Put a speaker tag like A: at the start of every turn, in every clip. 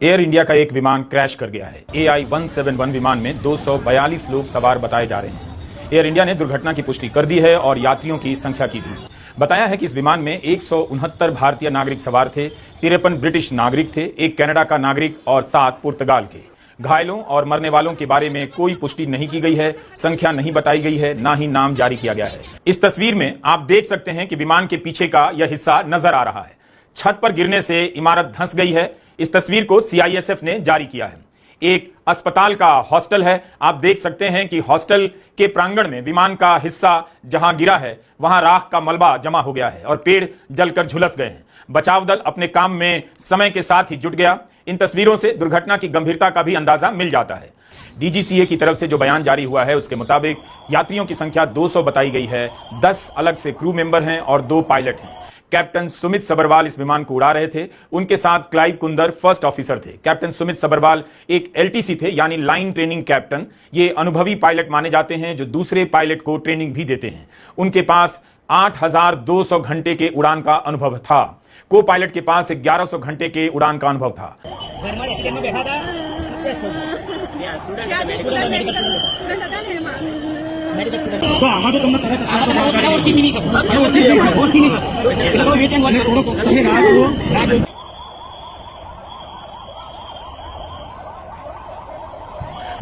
A: Air India का एक विमान क्रैश कर गया है। AI-171 विमान में 242 लोग सवार बताए जा रहे हैं। एयर इंडिया ने दुर्घटना की पुष्टि कर दी है और यात्रियों की संख्या की भी। बताया है कि इस विमान में 169 भारतीय नागरिक सवार थे, 53 ब्रिटिश नागरिक थे, 1 कनाडा का नागरिक और 7 पुर्तगाल के। घायलों और मरने वालों के बारे में कोई पुष्टि नहीं की गई है, संख्या नहीं बताई गई है, ना ही नाम जारी किया गया है। इस तस्वीर में आप देख सकते हैं कि विमान के पीछे का यह हिस्सा नजर आ रहा है। छत पर गिरने से इमारत धंस गई है। इस तस्वीर को CISF ने जारी किया है। एक अस्पताल का हॉस्टल है। आप देख सकते हैं कि हॉस्टल के प्रांगण में विमान का हिस्सा जहां गिरा है वहां राख का मलबा जमा हो गया है और पेड़ जलकर झुलस गए हैं। बचाव दल अपने काम में समय के साथ ही जुट गया। इन तस्वीरों से दुर्घटना की गंभीरता का भी अंदाजा मिल जाता है। DGCA की तरफ से जो बयान जारी हुआ है उसके मुताबिक यात्रियों की संख्या 200 बताई गई है। 10 अलग से क्रू मेंबर हैं और 2 पायलट हैं। कैप्टन सुमित सबरवाल इस विमान को उड़ा रहे थे। उनके साथ क्लाइव कुंदर फर्स्ट ऑफिसर थे। कैप्टन सुमित सबरवाल एक LTC थे, यानी लाइन ट्रेनिंग कैप्टन। ये अनुभवी पायलट माने जाते हैं जो दूसरे पायलट को ट्रेनिंग भी देते हैं। उनके पास 8200 घंटे के उड़ान का अनुभव था। को पायलट के पास 1100 घंटे के उड़ान का अनुभव था।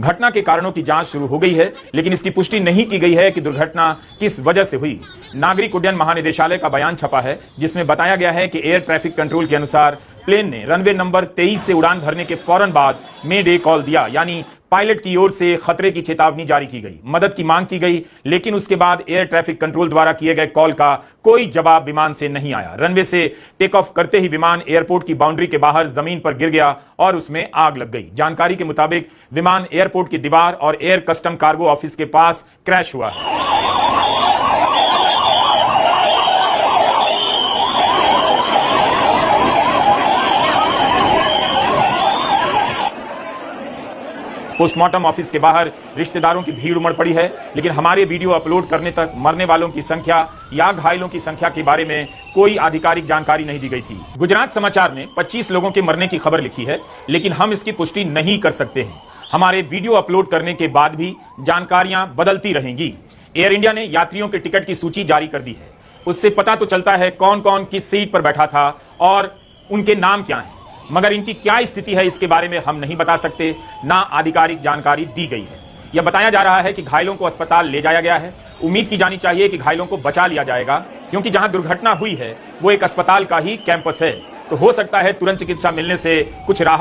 A: घटना के कारणों की जांच शुरू हो गई है, लेकिन इसकी पुष्टि नहीं की गई है कि दुर्घटना किस वजह से हुई। नागरिक उड्डयन महानिदेशालय का बयान छपा है जिसमें बताया गया है कि एयर ट्रैफिक कंट्रोल के अनुसार प्लेन ने रनवे नंबर 23 से उड़ान भरने के फौरन बाद मे-डे कॉल दिया, यानी पायलट की ओर से खतरे की चेतावनी जारी की गई, मदद की मांग की गई, लेकिन उसके बाद एयर ट्रैफिक कंट्रोल द्वारा किए गए कॉल का कोई जवाब विमान से नहीं आया। रनवे से टेक ऑफ करते ही विमान एयरपोर्ट की बाउंड्री के बाहर जमीन पर गिर गया और उसमें आग लग गई। जानकारी के मुताबिक विमान एयरपोर्ट की दीवार और एयर कस्टम कार्गो ऑफिस के पास क्रैश हुआ है। पोस्टमार्टम ऑफिस के बाहर रिश्तेदारों की भीड़ उमड़ पड़ी है, लेकिन हमारे वीडियो अपलोड करने तक मरने वालों की संख्या या घायलों की संख्या के बारे में कोई आधिकारिक जानकारी नहीं दी गई थी। गुजरात समाचार ने 25 लोगों के मरने की खबर लिखी है, लेकिन हम इसकी पुष्टि नहीं कर सकते हैं। हमारे वीडियो अपलोड करने के बाद भी जानकारियां बदलती रहेंगी। एयर इंडिया ने यात्रियों के टिकट की सूची जारी कर दी है। उससे पता तो चलता है कौन कौन किस सीट पर बैठा था और उनके नाम क्या हैं, मगर इनकी क्या स्थिति है इसके बारे में हम नहीं बता सकते, ना आधिकारिक जानकारी दी गई है। यह बताया जा रहा है कि घायलों को अस्पताल ले जाया गया है। उम्मीद की जानी चाहिए कि घायलों को बचा लिया जाएगा, क्योंकि जहां दुर्घटना हुई है वो एक अस्पताल का ही कैंपस है, तो हो सकता है तुरंत चिकित्सा मिलने से कुछ राहत